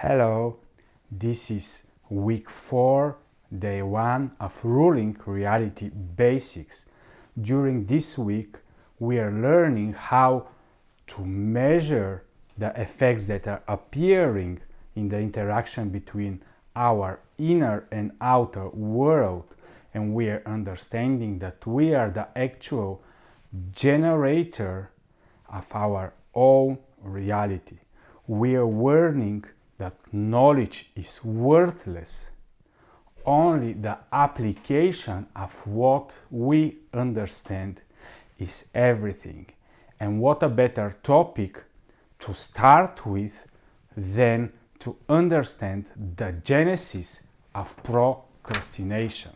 Hello, this is week 4, day 1 of Ruling Reality Basics. During this week, we are learning how to measure the effects that are appearing in the interaction between our inner and outer world, and we are understanding that we are the actual generator of our own reality. We are learning that knowledge is worthless. Only the application of what we understand is everything. And what a better topic to start with than to understand the genesis of procrastination.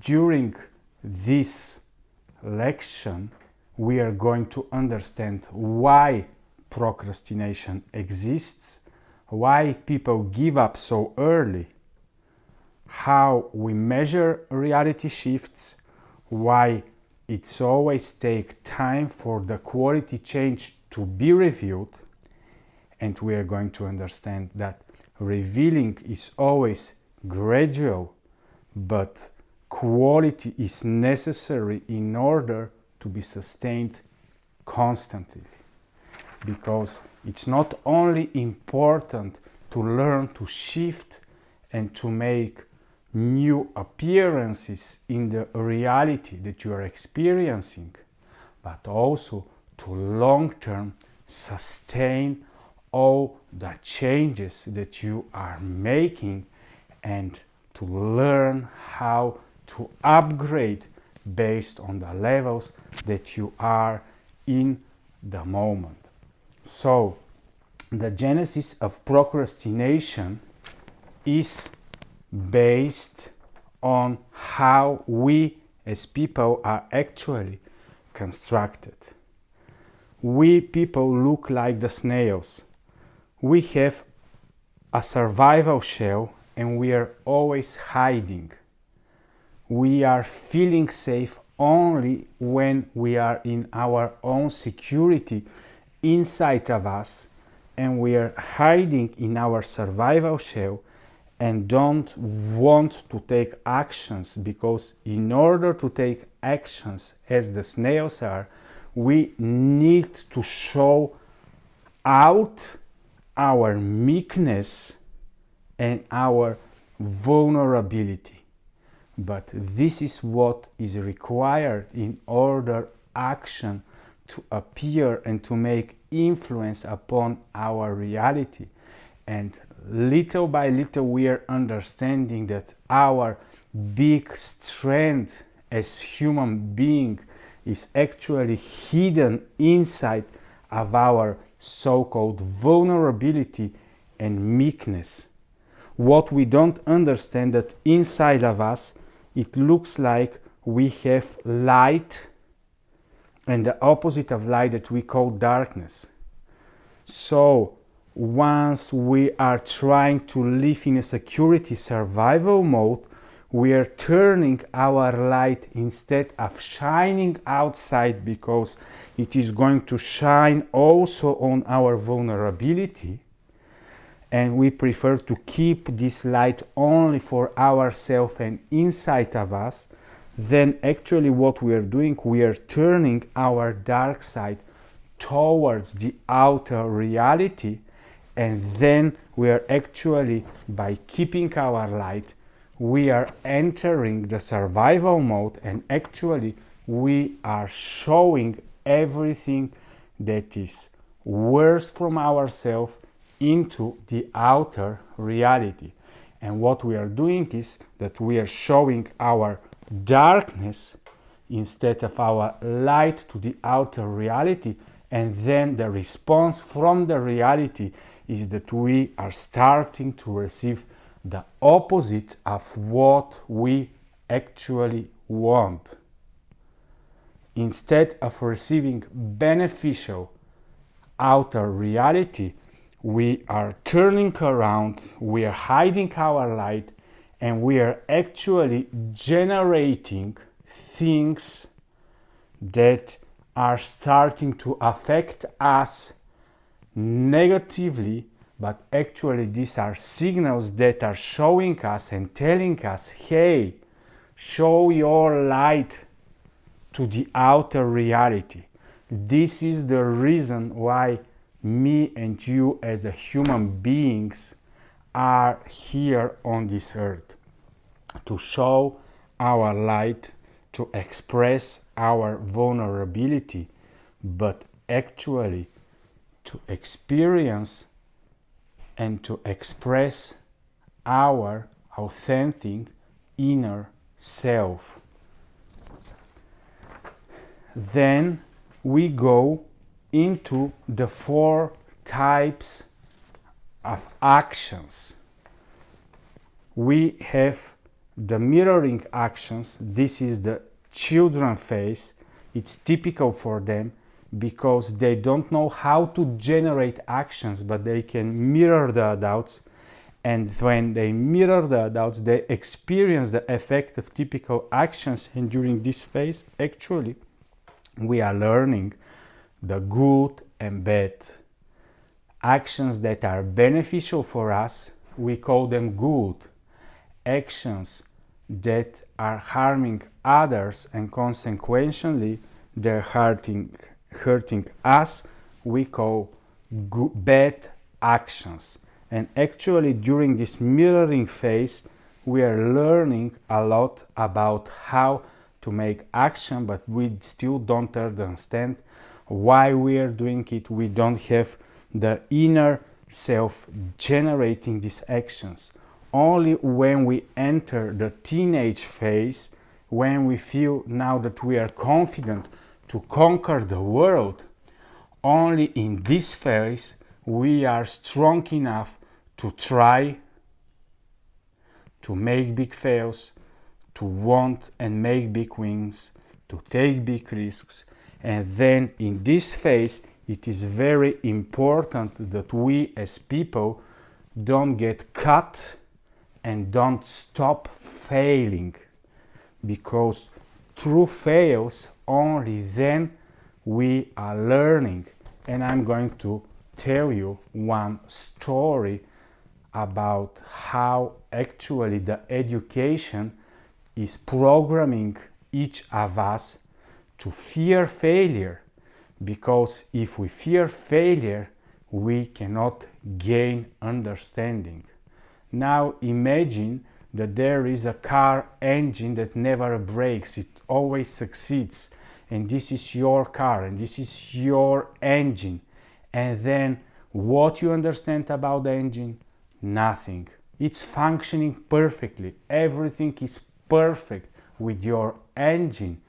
During this lection, we are going to understand why procrastination exists, why people give up so early, how we measure reality shifts, why it's always takes time for the quality change to be revealed, and we are going to understand that revealing is always gradual, but quality is necessary in order to be sustained constantly. Because it's not only important to learn to shift and to make new appearances in the reality that you are experiencing, but also to long-term sustain all the changes that you are making and to learn how to upgrade based on the levels that you are in the moment. So, the genesis of procrastination is based on how we as people are actually constructed. We people look like the snails. We have a survival shell and we are always hiding. We are feeling safe only when we are in our own security inside of us, and we are hiding in our survival shell and don't want to take actions, because in order to take actions as the snails are, we need to show out our meekness and our vulnerability. But this is what is required in order action to appear and to make influence upon our reality. And little by little we are understanding that our big strength as human being is actually hidden inside of our so-called vulnerability and meekness. What we don't understand that inside of us, it looks like we have light and the opposite of light that we call darkness. So once we are trying to live in a security survival mode, we are turning our light instead of shining outside, because it is going to shine also on our vulnerability, and we prefer to keep this light only for ourselves and inside of us. Then actually what we are doing, we are turning our dark side towards the outer reality, and then we are actually, by keeping our light, we are entering the survival mode, and actually we are showing everything that is worse from ourselves into the outer reality. And what we are doing is that we are showing our darkness instead of our light to the outer reality, and then the response from the reality is that we are starting to receive the opposite of what we actually want. Instead of receiving beneficial outer reality, we are turning around, we are hiding our light, and we are actually generating things that are starting to affect us negatively, but actually these are signals that are showing us and telling us, hey, show your light to the outer reality. This is the reason why me and you as a human beings are here on this earth, to show our light, to express our vulnerability, but actually to experience and to express our authentic inner self. Then we go into the 4 types of actions. We have the mirroring actions. This is the children phase. It's typical for them because they don't know how to generate actions, but they can mirror the adults. And when they mirror the adults, they experience the effect of typical actions. And during this phase, actually, we are learning the good and bad. Actions that are beneficial for us, we call them good. Actions that are harming others and consequently they're hurting us, we call bad actions. And actually during this mirroring phase, we are learning a lot about how to make action, but we still don't understand why we are doing it. We don't have the inner self generating these actions. Only when we enter the teenage phase, when we feel now that we are confident to conquer the world, only in this phase we are strong enough to try, to make big fails, to want and make big wins, to take big risks. And then in this phase, it is very important that we as people don't get caught and don't stop failing, because through fails only then we are learning. And I'm going to tell you one story about how actually the education is programming each of us to fear failure, because if we fear failure, we cannot gain understanding. Now imagine that there is a car engine that never breaks, it always succeeds, and this is your car and this is your engine. And then what you understand about the engine? Nothing. It's functioning perfectly, everything is perfect with your engine,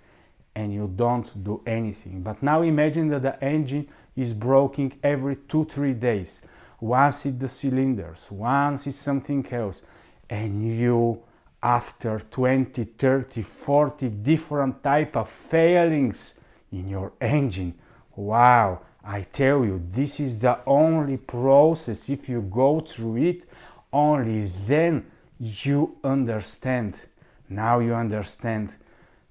and you don't do anything. But now imagine that the engine is broken every 2-3 days. Once it's the cylinders, once it's something else, and you, after 20, 30, 40 different type of failings in your engine, wow, I tell you, this is the only process. If you go through it, only then you understand. Now you understand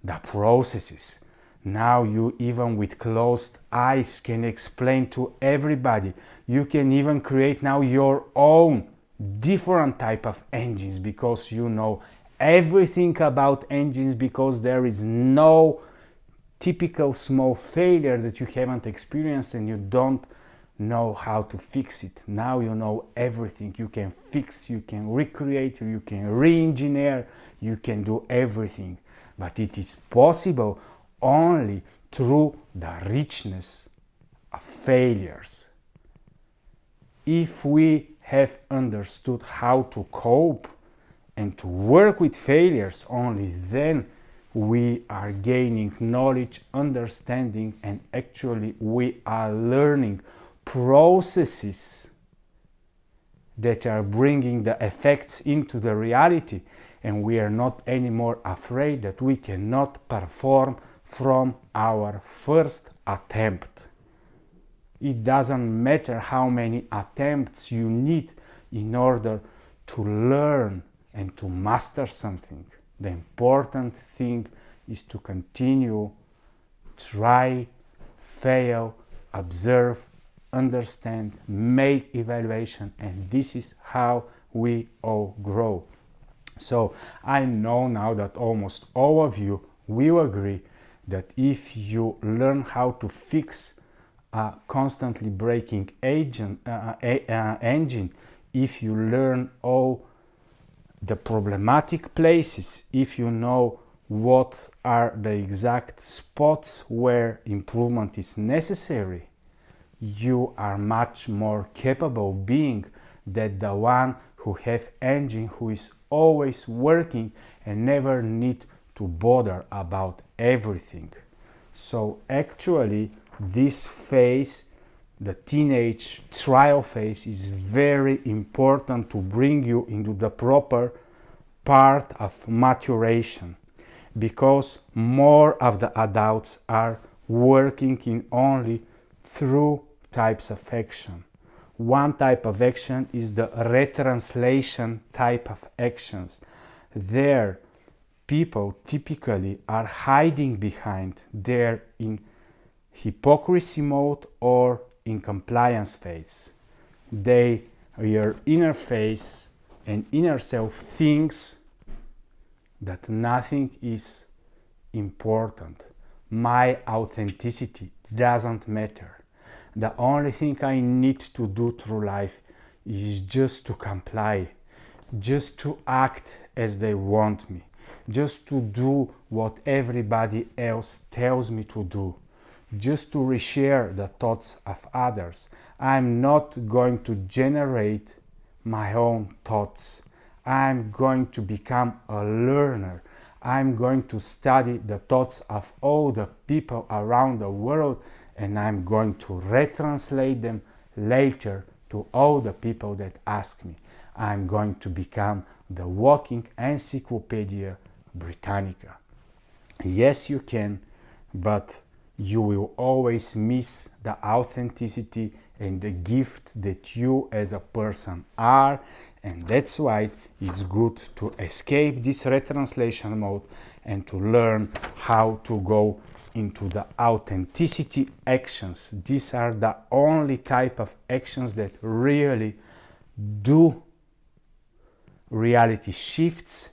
the processes. Now you, even with closed eyes, can explain to everybody. You can even create now your own different type of engines, because you know everything about engines, because there is no typical small failure that you haven't experienced and you don't know how to fix it. Now you know everything. You can fix, you can recreate, you can re-engineer, you can do everything. But it is possible only through the richness of failures. If we have understood how to cope and to work with failures, only then we are gaining knowledge, understanding, and actually we are learning processes that are bringing the effects into the reality, and we are not anymore afraid that we cannot perform from our first attempt. It doesn't matter how many attempts you need in order to learn and to master something. The important thing is to continue, try, fail, observe, understand, make evaluation, and this is how we all grow. So I know now that almost all of you will agree that if you learn how to fix a constantly breaking engine, if you learn all the problematic places, if you know what are the exact spots where improvement is necessary, you are much more capable being than the one who have engine who is always working and never need to bother about everything. So actually this phase, the teenage trial phase, is very important to bring you into the proper part of maturation, because more of the adults are working in only through types of action. One type of action is the retranslation type of actions. There, people typically are hiding behind their in hypocrisy mode or in compliance phase. Your inner face and inner self thinks that nothing is important. My authenticity doesn't matter. The only thing I need to do through life is just to comply, just to act as they want me, just to do what everybody else tells me to do, just to reshare the thoughts of others. I'm not going to generate my own thoughts. I'm going to become a learner. I'm going to study the thoughts of all the people around the world, and I'm going to retranslate them later to all the people that ask me. I'm going to become the walking Encyclopedia Britannica. Yes, you can, but you will always miss the authenticity and the gift that you as a person are, and that's why it's good to escape this retranslation mode and to learn how to go into the authenticity actions. These are the only type of actions that really do reality shifts,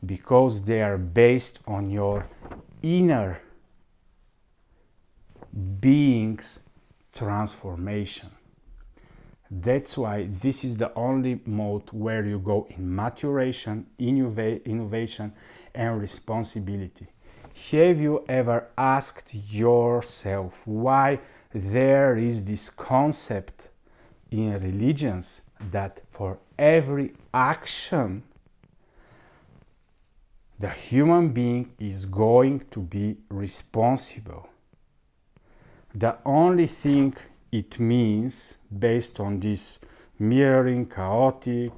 because they are based on your inner being's transformation. That's why this is the only mode where you go in maturation, innovation, and responsibility. Have you ever asked yourself why there is this concept in religions that for every action the human being is going to be responsible? The only thing it means, based on this mirroring, chaotic,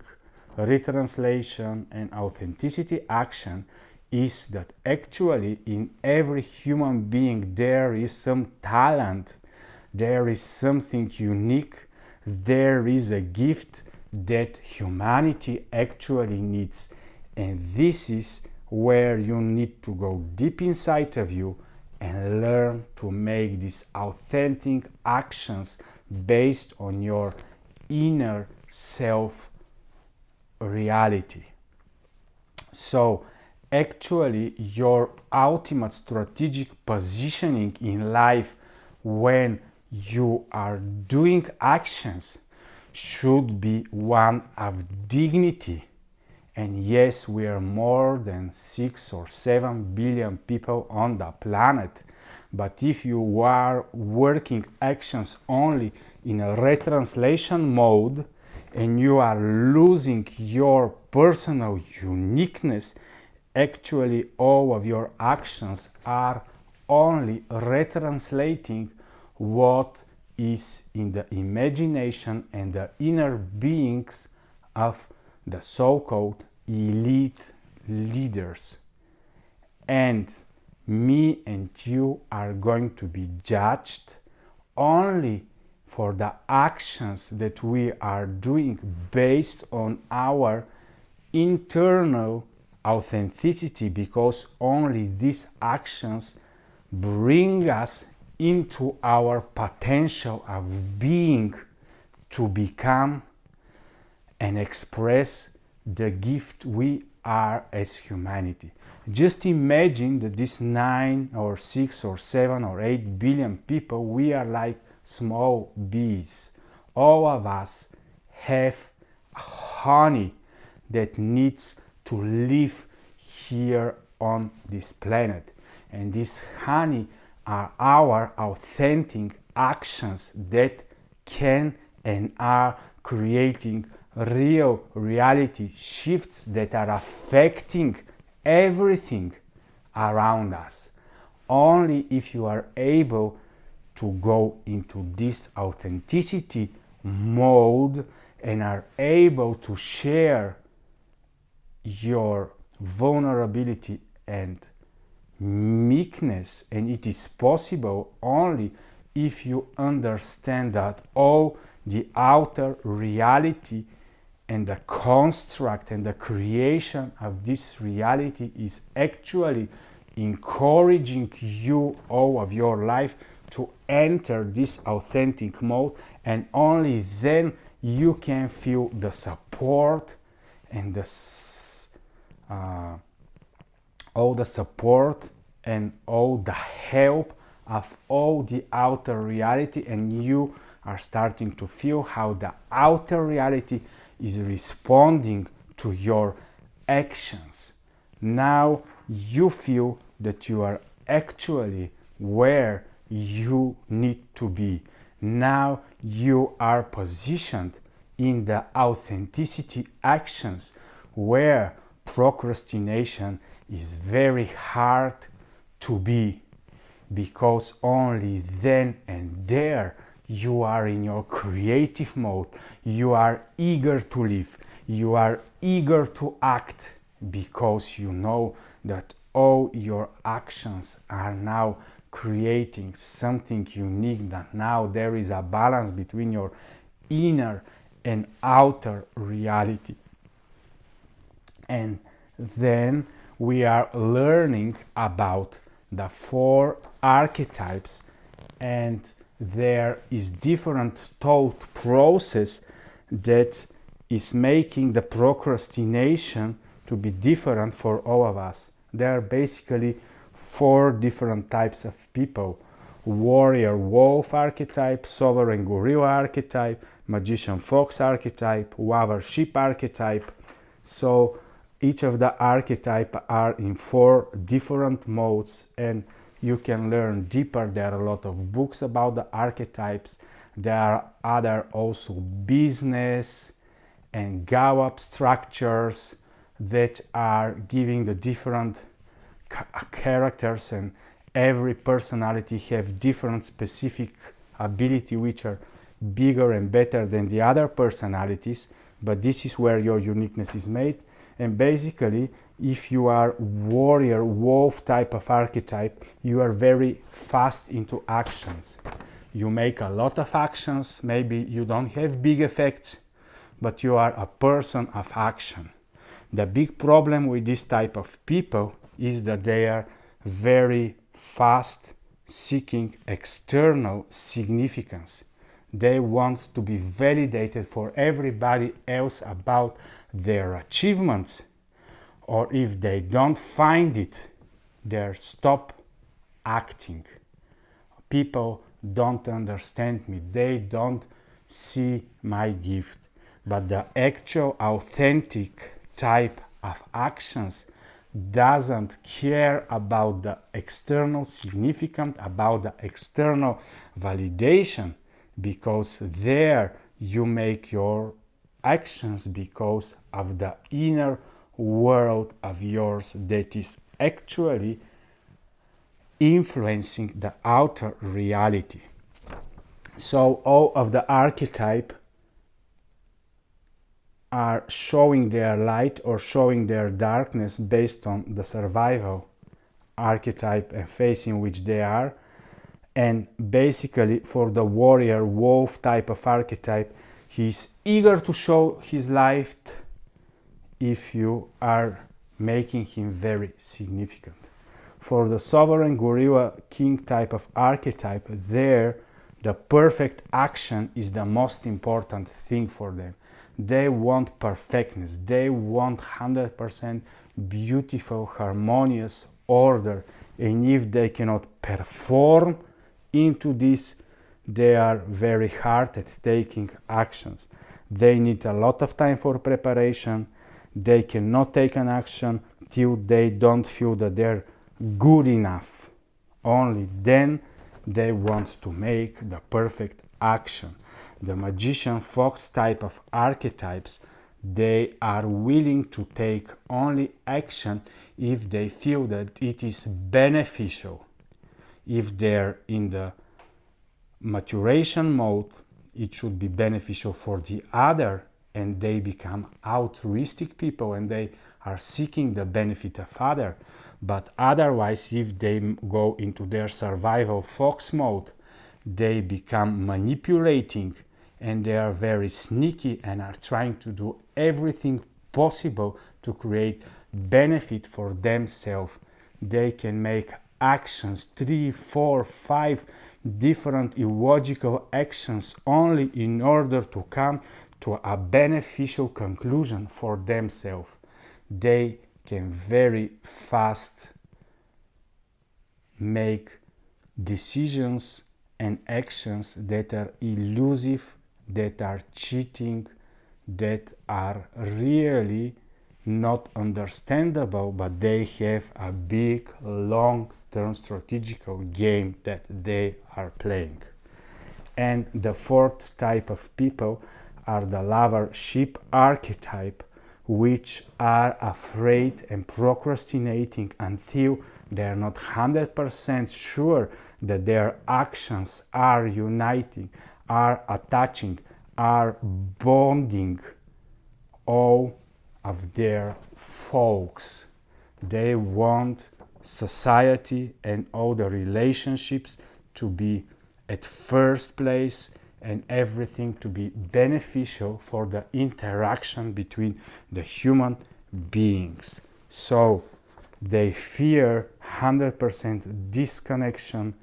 retranslation, and authenticity action, is that actually in every human being there is some talent, there is something unique, there is a gift that humanity actually needs. And this is where you need to go deep inside of you and learn to make these authentic actions based on your inner self reality. So actually your ultimate strategic positioning in life when you are doing actions should be one of dignity. And yes, we are more than 6 or 7 billion people on the planet. But if you are working actions only in a retranslation mode and you are losing your personal uniqueness, actually all of your actions are only retranslating what is in the imagination and the inner beings of the so-called elite leaders. And me and you are going to be judged only for the actions that we are doing based on our internal authenticity, because only these actions bring us into our potential of being, to become and express the gift we are as humanity. Just imagine that these 9 or 6 or 7 or 8 billion people, we are like small bees. All of us have honey that needs to live here on this planet. And this honey are our authentic actions that can and are creating real reality shifts that are affecting everything around us. Only if you are able to go into this authenticity mode and are able to share your vulnerability and meekness, and it is possible only if you understand that all the outer reality and the construct and the creation of this reality is actually encouraging you all of your life to enter this authentic mode, and only then you can feel the support and all the support and all the help of all the outer reality, and you are starting to feel how the outer reality is responding to your actions. Now you feel that you are actually where you need to be. Now you are positioned in the authenticity actions where procrastination is very hard to be, because only then and there you are in your creative mode. You are eager to live. You are eager to act, because you know that all your actions are now creating something unique, that now there is a balance between your inner and outer reality. And then we are learning about the 4 archetypes, and there is different thought process that is making the procrastination to be different for all of us. There are basically 4 different types of people: warrior wolf archetype, sovereign gorilla archetype, magician fox archetype, lover sheep archetype. So each of the archetypes are in 4 different modes, and you can learn deeper. There are a lot of books about the archetypes. There are other also business and Gallup structures that are giving the different characters, and every personality have different specific ability which are bigger and better than the other personalities, but this is where your uniqueness is made. And basically, if you are warrior wolf type of archetype, you are very fast into actions. You make a lot of actions. Maybe you don't have big effects, but you are a person of action. The big problem with this type of people is that they are very fast seeking external significance. They want to be validated for everybody else about their achievements, or if they don't find it, they stop acting. People don't understand me, they don't see my gift. But the actual authentic type of actions doesn't care about the external significance, about the external validation, because there you make your actions because of the inner world of yours that is actually influencing the outer reality. So all of the archetype are showing their light or showing their darkness based on the survival archetype and phase in which they are. And basically for the warrior wolf type of archetype, he's eager to show his light if you are making him very significant. For the sovereign gorilla king type of archetype, there the perfect action is the most important thing for them. They want perfectness. They want 100% beautiful, harmonious order. And if they cannot perform into this, they are very hard at taking actions. They need a lot of time for preparation. They cannot take an action till they don't feel that they're good enough. Only then they want to make the perfect action. The magician fox type of archetypes, they are willing to take only action if they feel that it is beneficial. If they're in the maturation mode, it should be beneficial for the other, and they become altruistic people and they are seeking the benefit of other. But otherwise, if they go into their survival fox mode, they become manipulating and they are very sneaky and are trying to do everything possible to create benefit for themselves. They can make actions, 3, 4, 5 different illogical actions only in order to come to a beneficial conclusion for themselves. They can very fast make decisions and actions that are elusive, that are cheating, that are really not understandable, but they have a big, long-term strategical game that they are playing. And the fourth type of people are the lover sheep archetype, which are afraid and procrastinating until they are not 100% sure that their actions are uniting, are attaching, are bonding all of their folks. They want society and all the relationships to be at first place and everything to be beneficial for the interaction between the human beings. So they fear 100% disconnection,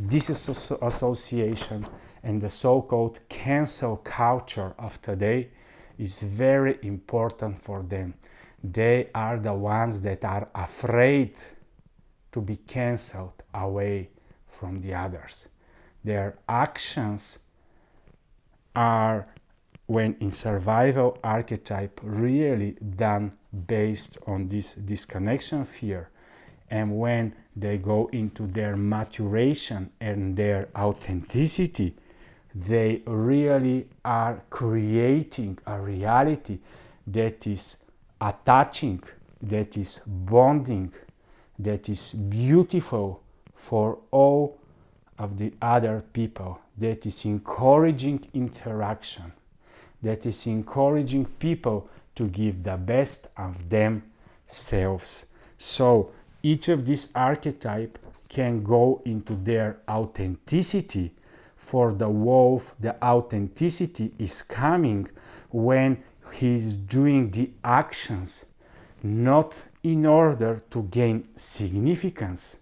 disassociation, and the so-called cancel culture of today is very important for them. They are the ones that are afraid to be cancelled away from the others. Their actions are, when in survival archetype, really done based on this disconnection fear. And when they go into their maturation and their authenticity, they really are creating a reality that is attaching, that is bonding, that is beautiful for all of the other people, that is encouraging interaction, that is encouraging people to give the best of themselves. So each of these archetypes can go into their authenticity. For the wolf, the authenticity is coming when he's doing the actions not in order to gain significance,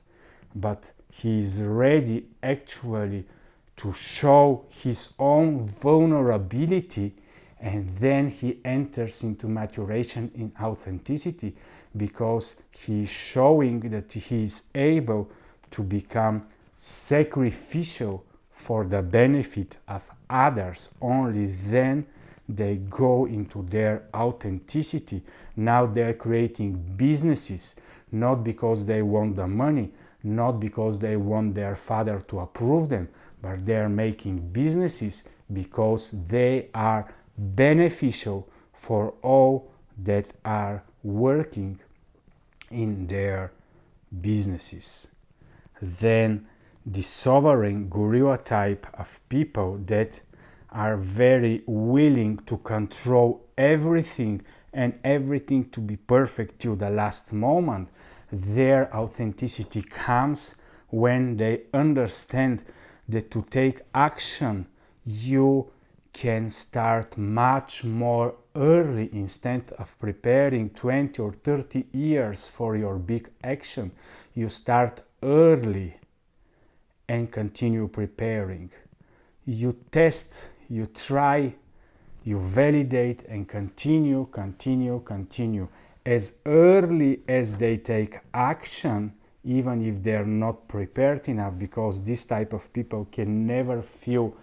but he is ready actually to show his own vulnerability, and then he enters into maturation in authenticity because he is showing that he is able to become sacrificial for the benefit of others. Only then they go into their authenticity. Now they're creating businesses, not because they want the money, not because they want their father to approve them, but they're making businesses because they are beneficial for all that are working in their businesses. Then the sovereign gorilla type of people that are very willing to control everything and everything to be perfect till the last moment. Their authenticity comes when they understand that to take action, you can start much more early. Instead of preparing 20 or 30 years for your big action, you start early and continue preparing. You test, you try, you validate, and continue. As early as they take action, even if they're not prepared enough, because this type of people can never feel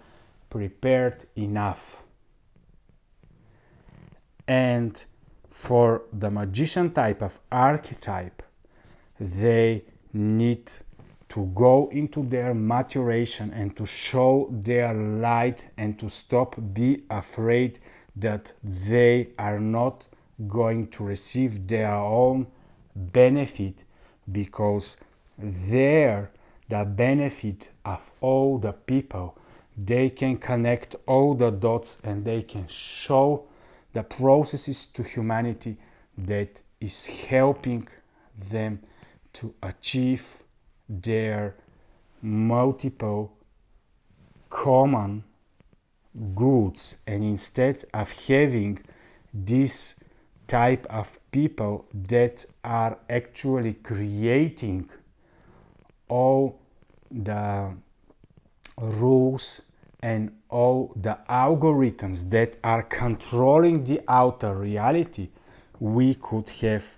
prepared enough. And for the magician type of archetype, they need to go into their maturation and to show their light and to stop be afraid that they are not going to receive their own benefit, because they're the benefit of all the people. They can connect all the dots and they can show the processes to humanity that is helping them to achieve their multiple common goods. And instead of having this type of people that are actually creating all the rules and all the algorithms that are controlling the outer reality, we could have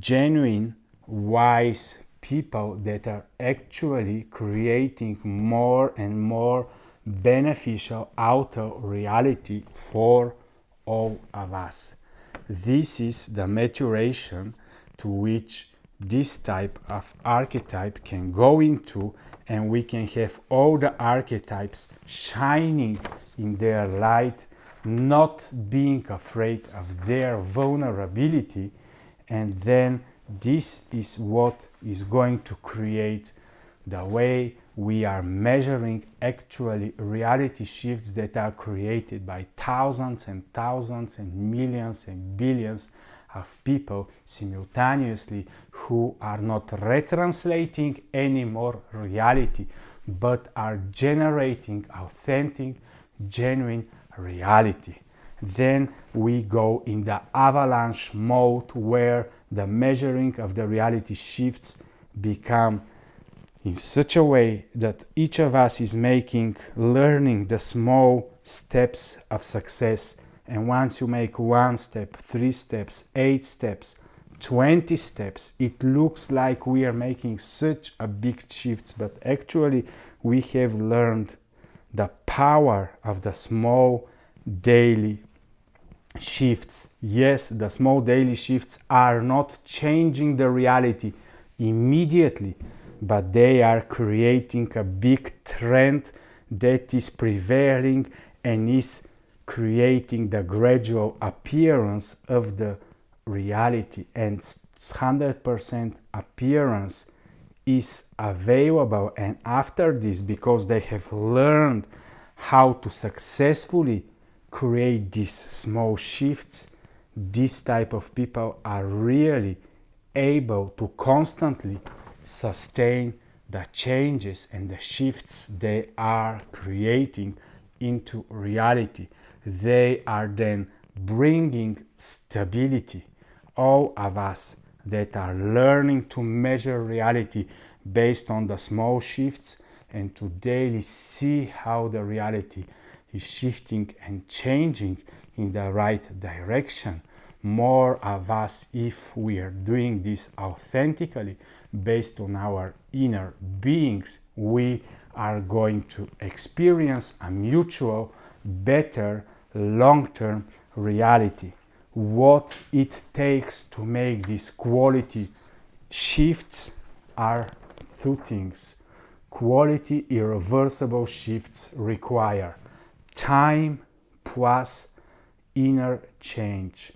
genuine, wise people that are actually creating more and more beneficial outer reality for all of us. This is the maturation to which this type of archetype can go into, and we can have all the archetypes shining in their light, not being afraid of their vulnerability. And then this is what is going to create the way we are measuring actually reality shifts that are created by thousands and thousands and millions and billions of people simultaneously, who are not retranslating any more reality, but are generating authentic, genuine reality. Then we go in the avalanche mode, where the measuring of the reality shifts become in such a way that each of us is learning the small steps of success. And once you make 1 step, 3 steps, 8 steps, 20 steps, it looks like we are making such a big shifts, but actually we have learned the power of the small daily shifts. Yes, the small daily shifts are not changing the reality immediately, but they are creating a big trend that is prevailing and is creating the gradual appearance of the reality. And 100% appearance is available. And after this, because they have learned how to successfully create these small shifts, this type of people are really able to constantly sustain the changes and the shifts they are creating into reality. They are then bringing stability. All of us that are learning to measure reality based on the small shifts and to daily see how the reality is shifting and changing in the right direction. More of us, if we are doing this authentically based on our inner beings, we are going to experience a mutual, better, long-term reality. What it takes to make these quality shifts are 2 things. Quality irreversible shifts require time plus inner change.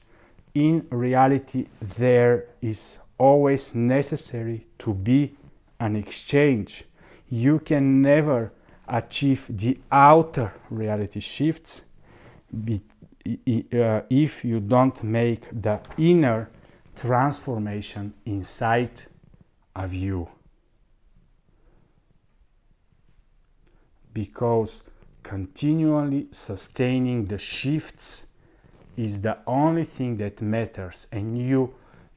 In reality, there is always necessary to be an exchange. You can never achieve the outer reality shifts if you don't make the inner transformation inside of you. Because continually sustaining the shifts is the only thing that matters, and you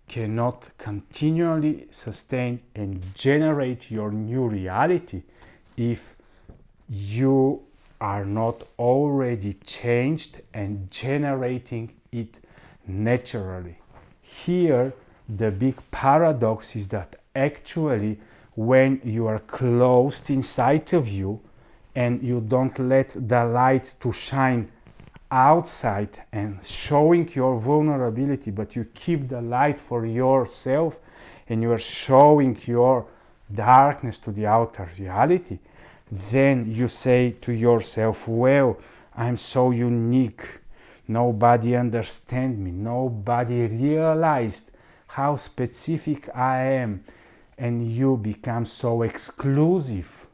cannot continually sustain and generate your new reality if you are not already changed and generating it naturally. Here, the big paradox is that actually, when you are closed inside of you and you don't let the light to shine outside and showing your vulnerability, but you keep the light for yourself and you are showing your darkness to the outer reality, then you say to yourself, well, I'm so unique, nobody understands me, nobody realized how specific I am, and you become so exclusive.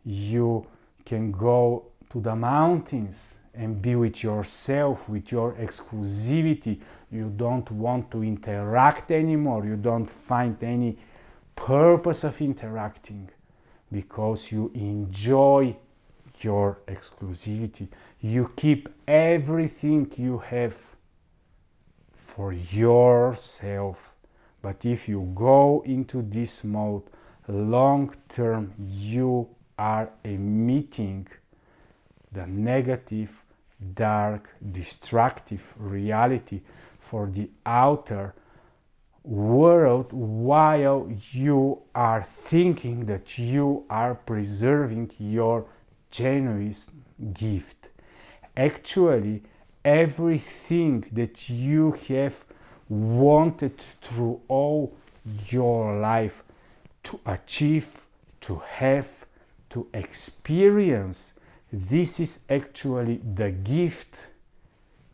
You can go to the mountains and be with yourself, with your exclusivity. You don't want to interact anymore. You don't find any purpose of interacting because you enjoy your exclusivity. You keep everything you have for yourself. But if you go into this mode long term, you are emitting the negative, dark, destructive reality for the outer world while you are thinking that you are preserving your genuine gift. Actually, everything that you have wanted through all your life to achieve, to have, to experience, this is actually the gift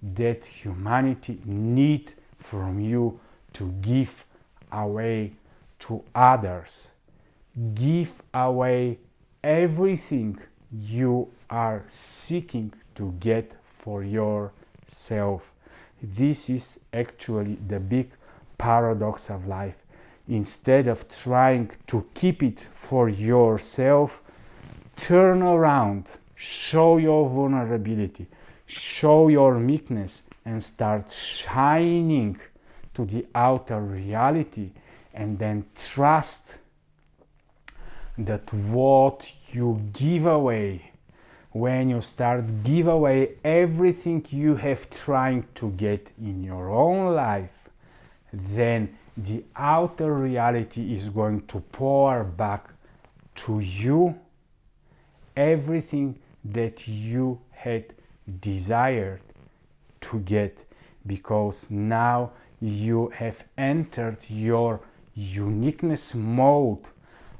that humanity needs from you to give away to others. Give away everything you are seeking to get for yourself. This is actually the big paradox of life. Instead of trying to keep it for yourself, turn around, show your vulnerability, show your meekness, and start shining to the outer reality, and then trust that what you give away, when you start give away everything you have trying to get in your own life, then the outer reality is going to pour back to you everything that you had desired to get, because now you have entered your uniqueness mode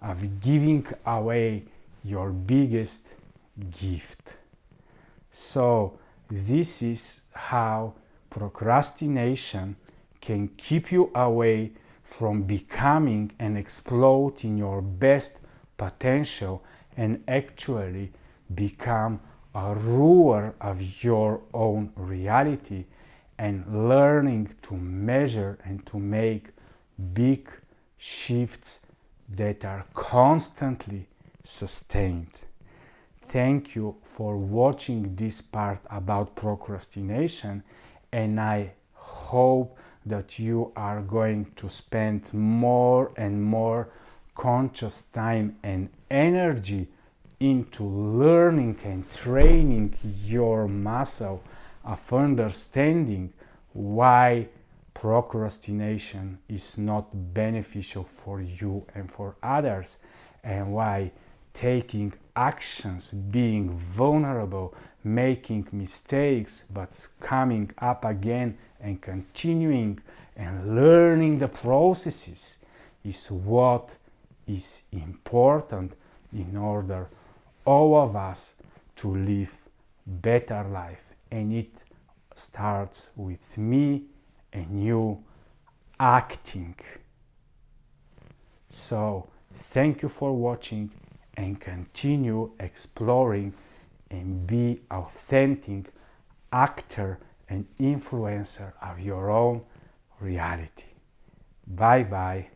of giving away your biggest gift. So this is how procrastination can keep you away from becoming and exploding your best potential and actually become a ruler of your own reality and learning to measure and to make big shifts that are constantly sustained. Thank you for watching this part about procrastination, and I hope that you are going to spend more and more conscious time and energy into learning and training your muscle of understanding why procrastination is not beneficial for you and for others, and why taking actions, being vulnerable, making mistakes, but coming up again and continuing and learning the processes is what is important in order all of us to live better life. And it starts with me and you acting. So thank you for watching, and continue exploring and be authentic actor and influencer of your own reality. Bye bye.